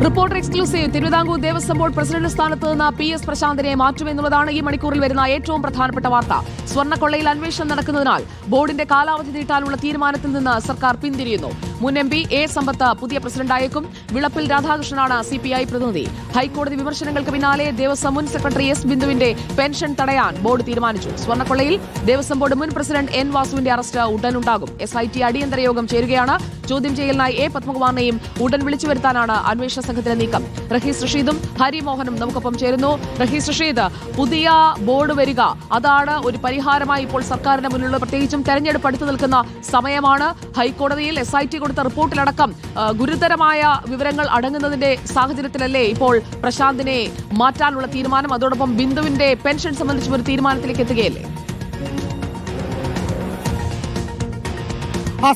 Reporter exclusive. Thiruvithamkoor Devaswom board president സ്ഥാനത്ത് നിന്ന് PS പ്രശാന്തിനെ മാറ്റുമെന്നുള്ളതാണ് ഈ മണിക്കൂറിൽ വരുന്ന ഏറ്റവും പ്രധാനപ്പെട്ട വാർത്ത. സ്വർണ്ണക്കൊള്ളയിൽ അന്വേഷണം നടക്കുന്നതിനാൽ ബോർഡിന്റെ കാലാവധി നീട്ടാനുള്ള തീരുമാനത്തിൽ നിന്ന് സർക്കാർ പിന്തിരിയുന്നു. മുൻ MP A സമ്പത്ത് പുതിയ പ്രസിഡന്റായേക്കും. വിളപ്പിൽ രാധാകൃഷ്ണനാണ് CPI പ്രതിനിധി. ഹൈക്കോടതി വിമർശനങ്ങൾക്ക് പിന്നാലെ ദേവസ്വം മുൻ സെക്രട്ടറി S ബിന്ദുവിന്റെ പെൻഷൻ തടയാൻ ബോർഡ് തീരുമാനിച്ചു. സ്വർണ്ണക്കൊള്ളയിൽ ദേവസ്വം ബോർഡ് മുൻ പ്രസിഡന്റ് N വാസുവിന്റെ അറസ്റ്റ് ഉടനുണ്ടാകും. SIT അടിയന്തര യോഗം ചേരുകയാണ്. ചോദ്യം ചെയ്യലിനായി A പത്മകുമാറിനെയും ഉടൻ വിളിച്ചു വരുത്താനാണ് അന്വേഷണ സംഘത്തിന്റെ നീക്കം. റഹീസ് റഷീദും ഹരിമോഹനും നമുക്കൊപ്പം ചേരുന്നു. റഹീസ് റഷീദ്, പുതിയ ബോർഡ് വരിക, അതാണ് ഒരു പരിഹാരമായി ഇപ്പോൾ സർക്കാരിന് മുന്നിലുള്ള, പ്രത്യേകിച്ചും തെരഞ്ഞെടുപ്പ് അടുത്തു നിൽക്കുന്ന സമയമാണ്. ഹൈക്കോടതിയിൽ SIT കൊടുത്ത റിപ്പോർട്ടിലടക്കം ഗുരുതരമായ വിവരങ്ങൾ അടങ്ങുന്നതിന്റെ സാഹചര്യത്തിലല്ലേ ഇപ്പോൾ പ്രശാന്തിനെ മാറ്റാനുള്ള തീരുമാനം? അതോടൊപ്പം ബിന്ദുവിന്റെ പെൻഷൻ സംബന്ധിച്ചും ഒരു തീരുമാനത്തിലേക്ക് എത്തുകയല്ലേ?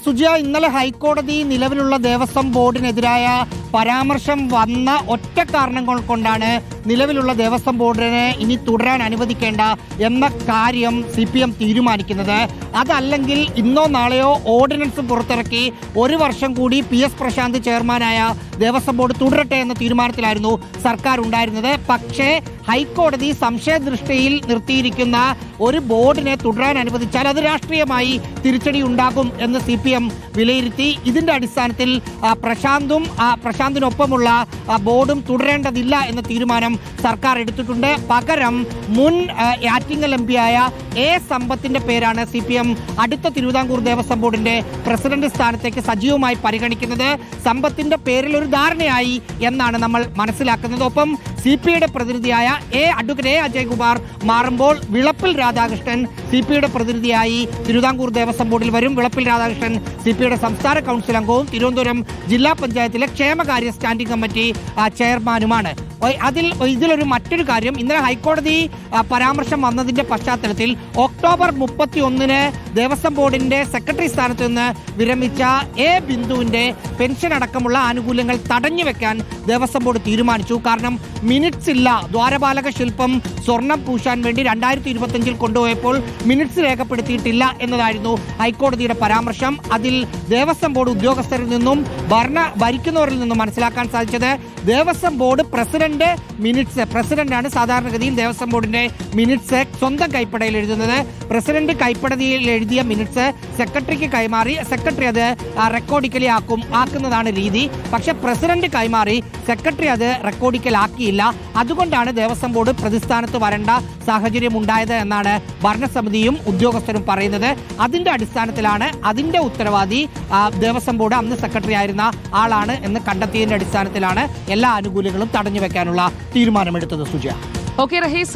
സുജിയ, ഇന്നലെ ഹൈക്കോടതി നിലവിലുള്ള ദേവസ്വം ബോർഡിനെതിരായ പരാമർശം വന്ന ഒറ്റ കാരണങ്ങൾ കൊണ്ടാണ് നിലവിലുള്ള ദേവസ്വം ബോർഡിനെ ഇനി തുടരാൻ അനുവദിക്കേണ്ട എന്ന കാര്യം CPM തീരുമാനിക്കുന്നത്. അതല്ലെങ്കിൽ ഇന്നോ നാളെയോ ഓർഡിനൻസ് പുറത്തിറക്കി 1 വർഷം കൂടി PS പ്രശാന്ത് ചെയർമാനായ ദേവസ്വം ബോർഡ് തുടരട്ടെ എന്ന തീരുമാനത്തിലായിരുന്നു സർക്കാർ ഉണ്ടായിരുന്നത്. പക്ഷേ ഹൈക്കോടതി സംശയദൃഷ്ടിയിൽ നിർത്തിയിരിക്കുന്ന ഒരു ബോർഡിനെ തുടരാൻ അനുവദിച്ചാൽ അത് രാഷ്ട്രീയമായി തിരിച്ചടി ഉണ്ടാകും എന്ന് CPM വിലയിരുത്തി. ഇതിന്റെ അടിസ്ഥാനത്തിൽ പ്രശാന്തിനൊപ്പമുള്ള ബോർഡും തുടരേണ്ടതില്ല എന്ന തീരുമാനം സർക്കാർ എടുത്തിട്ടുണ്ട്. പകരം മുൻ ആറ്റിങ്ങൽ MP ആയ A സമ്പത്തിന്റെ പേരാണ് CPM അടുത്ത തിരുവിതാംകൂർ ദേവസ്വം ബോർഡിന്റെ പ്രസിഡന്റ് സ്ഥാനത്തേക്ക് സജീവമായി പരിഗണിക്കുന്നത്. സമ്പത്തിന്റെ പേരിൽ ഒരു ധാരണയായി എന്നാണ് നമ്മൾ മനസ്സിലാക്കുന്നത്. ഒപ്പം CPയുടെ പ്രതിനിധിയായ അഡ്വക്കേറ്റ് A അജയ്കുമാർ മാറുമ്പോൾ വിളപ്പിൽ രാധാകൃഷ്ണൻ CPയുടെ പ്രതിനിധിയായി തിരുവിതാംകൂർ ദേവസ്വം ബോർഡിൽ വരും. വിളപ്പിൽ രാധാകൃഷ്ണൻ CPയുടെ സംസ്ഥാന കൗൺസിൽ അംഗവും തിരുവനന്തപുരം ജില്ലാ പഞ്ചായത്തിലെ ക്ഷേമകാര്യ സ്റ്റാൻഡിംഗ് കമ്മിറ്റി ചെയർമാനുമാണ്. ഇതിലൊരു മറ്റൊരു കാര്യം, ഇന്നലെ ഹൈക്കോടതി പരാമർശം വന്നതിന്റെ പശ്ചാത്തലത്തിൽ ഒക്ടോബർ 31 ദേവസ്വം ബോർഡിന്റെ സെക്രട്ടറി സ്ഥാനത്ത് നിന്ന് വിരമിച്ച A ബിന്ദുവിന്റെ പെൻഷൻ അടക്കമുള്ള ആനുകൂല്യങ്ങൾ തടഞ്ഞു വെക്കാൻ ദേവസ്വം ബോർഡ് തീരുമാനിച്ചു. കാരണം മിനിറ്റ്സ് ഇല്ല. ദ്വാരപാലക ശില്പം സ്വർണം പൂശാൻ വേണ്ടി 2025 കൊണ്ടുപോയപ്പോൾ മിനിറ്റ്സ് രേഖപ്പെടുത്തിയിട്ടില്ല എന്നതായിരുന്നു ഹൈക്കോടതിയുടെ പരാമർശം. അതിൽ ദേവസ്വം ബോർഡ് ഉദ്യോഗസ്ഥരിൽ നിന്നും ഭരിക്കുന്നവരിൽ നിന്നും മനസ്സിലാക്കാൻ സാധിച്ചത് ദേവസ്വം ബോർഡ് പ്രസിഡന്റാണ് സാധാരണഗതിയിൽ ദേവസ്വം ബോർഡിന്റെ മിനിറ്റ്സ് സ്വന്തം കൈപ്പടയിൽ എഴുതുന്നത്. പ്രസിഡന്റ് കൈപ്പടയിൽ എഴുതിയ മിനിറ്റ്സ് സെക്രട്ടറിക്ക് കൈമാറി സെക്രട്ടറി അത് റെക്കോർഡിക്കലി ആക്കുന്നതാണ് രീതി. പക്ഷെ പ്രസിഡന്റ് കൈമാറി സെക്രട്ടറി അത് റെക്കോർഡിക്കലാക്കിയില്ല. അതുകൊണ്ടാണ് ദേവസ്വം ബോർഡ് പ്രതിസ്ഥാനത്ത് വരേണ്ട സാഹചര്യം ഉണ്ടായത് എന്നാണ് ഭരണസമിതിയും ഉദ്യോഗസ്ഥരും പറയുന്നത്. അതിന്റെ അടിസ്ഥാനത്തിലാണ്, അതിന്റെ ഉത്തരവാദി ദേവസ്വം ബോർഡ് അന്ന് സെക്രട്ടറി ആയിരുന്ന ആളാണ് എന്ന് കണ്ടെത്തിയതിന്റെ അടിസ്ഥാനത്തിലാണ് എല്ലാ ആനുകൂല്യങ്ങളും തടഞ്ഞു വെക്കാനുള്ള തീരുമാനമെടുത്തത്. സുജയ. ഓക്കെ റഹീസ്.